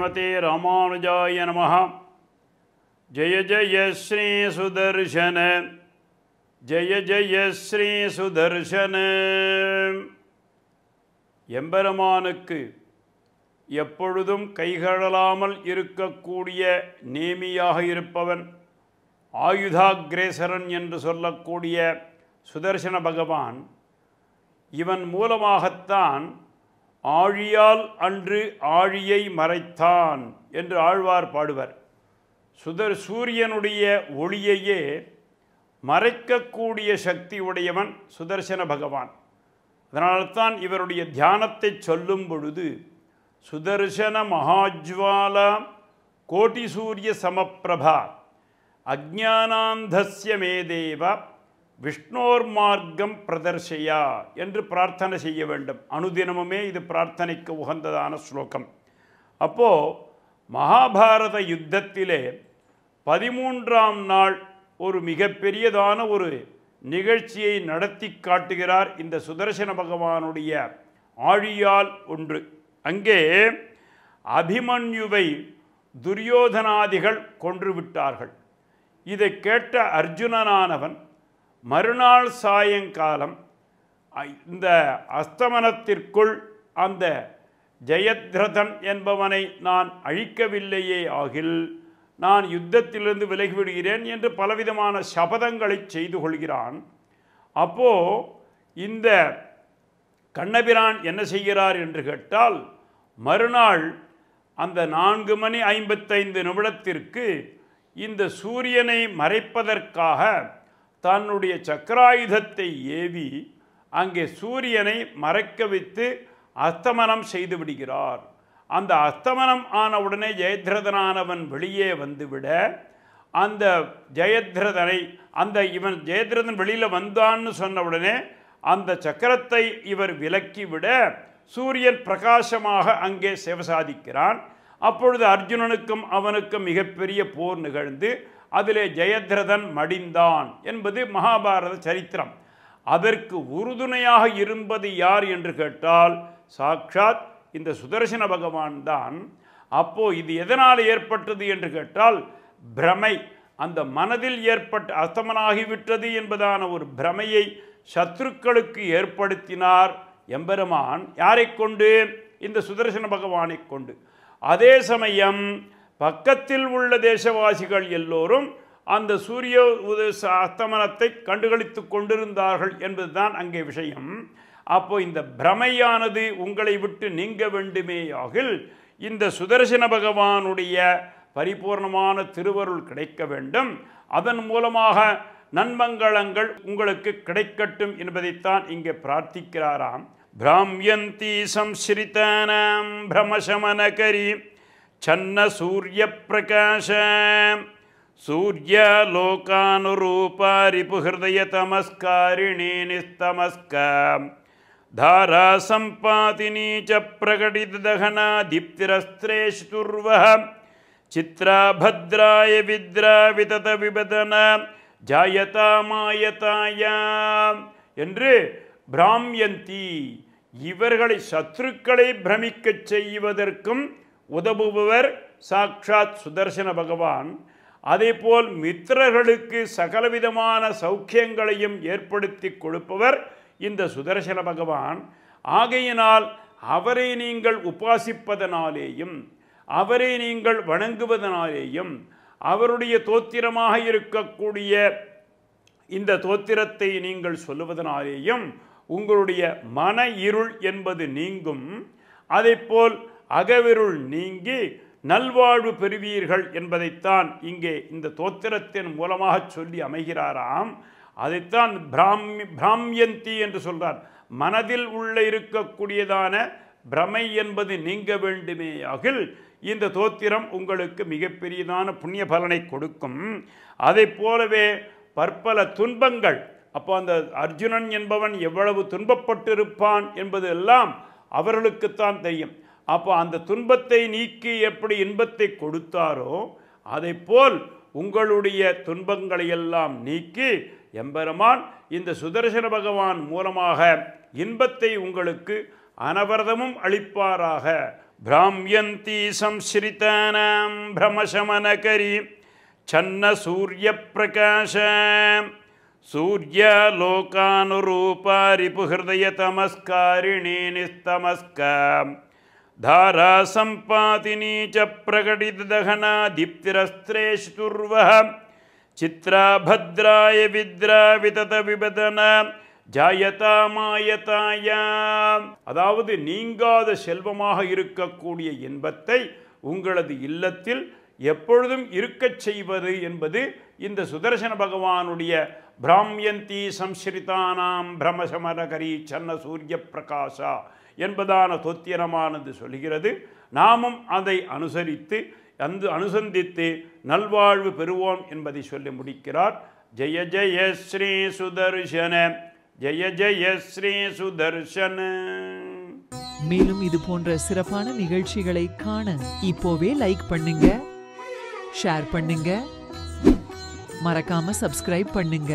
ஸ்ரீமதே ராமானுஜாய நமஹ. ஜெய ஜெய ஸ்ரீ சுதர்சன, ஜெய ஜெய ஸ்ரீ சுதர்சன. எம்பெருமானுக்கு எப்பொழுதும் கைகழலாமல் இருக்கக்கூடிய நேமியாக இருப்பவன், ஆயுதாகிரேசரன் என்று சொல்லக்கூடிய சுதர்சன பகவான். இவன் மூலமாகத்தான் ஆழியால் அன்று ஆழியை மறைத்தான் என்று ஆழ்வார் பாடுவர். சூரியனுடைய ஒளியையே மறைக்கக்கூடிய சக்தி உடையவன் சுதர்சன பகவான். அதனால்தான் இவருடைய தியானத்தை சொல்லும் பொழுது சுதர்சன மகாஜ்வாலா கோட்டி சூரிய சமப்பிரபா அஜ்ஞானாந்தஸ்ய மேதேவ விஷ்ணோர் மார்க்கம் பிரதர்ஷயா என்று பிரார்த்தனை செய்ய வேண்டும். அனுதினமுமே இது பிரார்த்தனைக்கு உகந்ததான ஸ்லோகம். அப்போது மகாபாரத யுத்தத்திலே 13ஆம் நாள் ஒரு மிகப்பெரியதான ஒரு நிகழ்ச்சியை நடத்தி காட்டுகிறார் இந்த சுதர்சன பகவானுடைய ஆழியால் ஒன்று. அங்கே அபிமன்யுவை துரியோதனாதிகள் கொன்றுவிட்டார்கள். இதை கேட்ட அர்ஜுனனானவன் மறுநாள் சாயங்காலம் இந்த அஸ்தமனத்திற்குள் அந்த ஜெயத்ரதன் என்பவனை நான் அழிக்கவில்லையே ஆகில் நான் யுத்தத்திலிருந்து விலகிவிடுகிறேன் என்று பலவிதமான சபதங்களை செய்து கொள்கிறான். அப்போது இந்த கண்ணபிரான் என்ன செய்கிறார் என்று கேட்டால், மறுநாள் அந்த 4:55 இந்த சூரியனை மறைப்பதற்காக தன்னுடைய சக்கராயுதத்தை ஏவி அங்கே சூரியனை மறைக்க வைத்து அஸ்தமனம் செய்து விடுகிறார். அந்த அஸ்தமனம் ஆனவுடனே ஜெயத்ரதனானவன் வெளியே வந்துவிட அந்த ஜெயத்ரதனை இவன் ஜெயத்ரதன் வெளியில் வந்தான்னு சொன்ன உடனே அந்த சக்கரத்தை இவர் விலக்கிவிட சூரியன் பிரகாசமாக அங்கே சிவசாதிக்கிறான். அப்பொழுது அர்ஜுனனுக்கும் அவனுக்கும் மிகப்பெரிய போர் நிகழ்ந்து அதிலே ஜெயத்ரதன் மடிந்தான் என்பது மகாபாரத சரித்திரம். அதற்கு உறுதுணையாக இருப்பது யார் என்று கேட்டால் சாக்ஷாத் இந்த சுதர்சன பகவான் தான். அப்போது இது எதனால் ஏற்பட்டது என்று கேட்டால் பிரமை, அந்த மனதில் ஏற்பட்ட அஸ்தமனாகிவிட்டது என்பதான ஒரு பிரமையை சத்ருக்களுக்கு ஏற்படுத்தினார் எம்பெருமான். யாரை கொண்டு? இந்த சுதர்சன பகவானை கொண்டு. அதே சமயம் பக்கத்தில் உள்ள தேசவாசிகள் எல்லோரும் அந்த சூரிய அஸ்தமனத்தை கண்டுகளித்து கொண்டிருந்தார்கள் என்பதுதான் அங்கே விஷயம். அப்போ இந்த பிரமையானது உங்களை விட்டு நீங்க வேண்டுமே ஆகில் இந்த சுதர்சன பகவானுடைய பரிபூர்ணமான திருவருள் கிடைக்க வேண்டும். அதன் மூலமாக நன்மங்களங்கள் உங்களுக்கு கிடைக்கட்டும் என்பதைத்தான் இங்கே பிரார்த்திக்கிறாராம். பிராம்யந்தி சம்ஸ்ரிதானாம் பிரமசமனகரி சன்ன சூரிய பிரகாஷ சூர்யாலோகானுரூபா ரிபுஹிருதய தமஸ்காரிணி நிஸ்தமஸ்க தாரா சம்பாதினி ச பிரகடித தகனா தீப்திரஸ்திரேஷ்துர்வஹ சித்ரா பத்ராய வித்ரா விதத விபதன ஜாயதா மாயதாயா என்று பிராம்யந்தி, இவர்களை சத்ருக்களை பிரமிக்கச் செய்வதற்கும் உதவுபவர் சாக்ஷாத் சுதர்சன பகவான். அதேபோல் மித்திரர்களுக்கு சகலவிதமான சௌக்கியங்களையும் ஏற்படுத்தி கொடுப்பவர் இந்த சுதர்சன பகவான். ஆகையினால் அவரை நீங்கள் உபாசிப்பதனாலேயும் அவரை நீங்கள் வணங்குவதனாலேயும் அவருடைய தோத்திரமாக இருக்கக்கூடிய இந்த தோத்திரத்தை நீங்கள் சொல்லுவதனாலேயும் உங்களுடைய மன இருள் என்பது நீங்கும். அதேபோல் அகவிருள் நீங்கி நல்வாழ்வு பெறுவீர்கள் என்பதைத்தான் இங்கே இந்த தோத்திரத்தின் மூலமாக சொல்லி அமைகிறாராம். அதைத்தான் பிராம்யந்தி என்று சொல்றார். மனதில் உள்ள இருக்கக்கூடியதான பிரமை என்பது நீங்க வேண்டுமே ஆகில் இந்த தோத்திரம் உங்களுக்கு மிகப்பெரியதான புண்ணிய பலனை கொடுக்கும். அதை போலவே பற்பல துன்பங்கள், அப்போ அந்த அர்ஜுனன் என்பவன் எவ்வளவு துன்பப்பட்டிருப்பான் என்பது எல்லாம் அவர்களுக்குத்தான் தெரியும். அப்போ அந்த துன்பத்தை நீக்கி எப்படி இன்பத்தை கொடுத்தாரோ அதைப்போல் உங்களுடைய துன்பங்களையெல்லாம் நீக்கி எம்பெருமான் இந்த சுதர்சன பகவான் மூலமாக இன்பத்தை உங்களுக்கு அனவரதமும் அளிப்பாராக. भ्राम्यन्ति संश्रितानां भ्रमशमनकरी छन्न सूर्यप्रकाश सूर्यालोकानुरूपा रिपुहृदयतमस्कारिणी निस्तमस्का धारा सम्पातिनी च प्रकटितदहना दीप्तिरस्त्रेष्टुर्वः चित्रा भद्राय विद्रा वितत विबदना ஜாயதா மாயதாயா. அதாவது நீங்காத செல்வமாக இருக்கக்கூடிய இன்பத்தை உங்களது இல்லத்தில் எப்பொழுதும் இருக்கச் செய்வது என்பது இந்த சுதர்சன பகவானுடைய பிராம்யந்தி சம்ஸ்ரிதானாம் பிரமசமரகரி சன்ன சூரிய பிரகாசா என்பதான தோத்திரமானது சொல்கிறது. நாமும் அதை அனுசந்தித்து நல்வாழ்வு பெறுவோம் என்பதை சொல்லி முடிக்கிறார். ஜெய ஜெய ஸ்ரீ சுதர்சன, ஜெய ஜெய ஸ்ரீ சுதர்சன. மேலும் இது போன்ற சிறப்பான நிகழ்ச்சிகளை காண இப்போவே லைக் பண்ணுங்க, ஷேர் பண்ணுங்க, மறக்காம சப்ஸ்கிரைப் பண்ணுங்க.